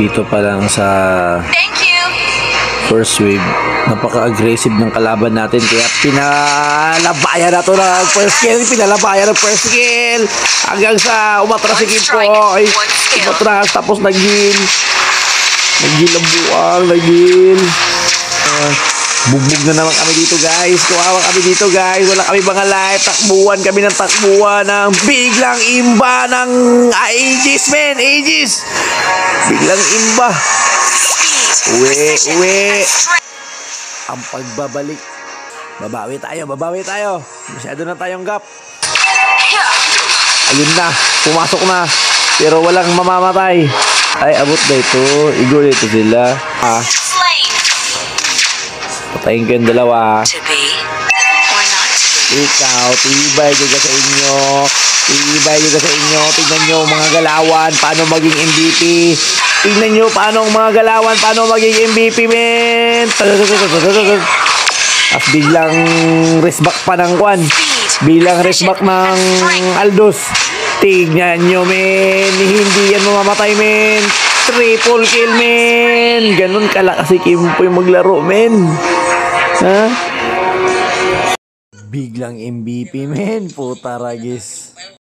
Dito pa lang sa first wave, napaka-aggressive ng kalaban natin, kaya pinalabayan na to ng first kill, hanggang sa umatras si Kimpo. Ay, umatras, tapos nag-heal ang buwang, bugbog na naman kami dito, guys. Kawawa kami dito, guys. Wala kami mga life. Takbuhan kami ng takbuhan ng biglang imba ng Aegis, men. Aegis. Biglang imba. Uwi. Ang pagbabalik. Babawi tayo. Masyado na tayong gap. Ayun na. Pumasok na. Pero walang mamamatay. Ay, abot na ito. Igor ito sila. Patayin ko yung dalawa. Ikaw, tibay juga sa inyo. Tignan nyo mga galawan, paano maging MVP. Tignan nyo paano mga galawan, paano maging MVP, men. At biglang resback pa ng Kwan. Bilang resback ng Aldos. Tignan nyo, men. Hindi yan mamamatay, men. Triple kill, men. Ganun kalakas si Kimpo yung maglaro, men. Ha? Biglang MVP, men. Puta ragis.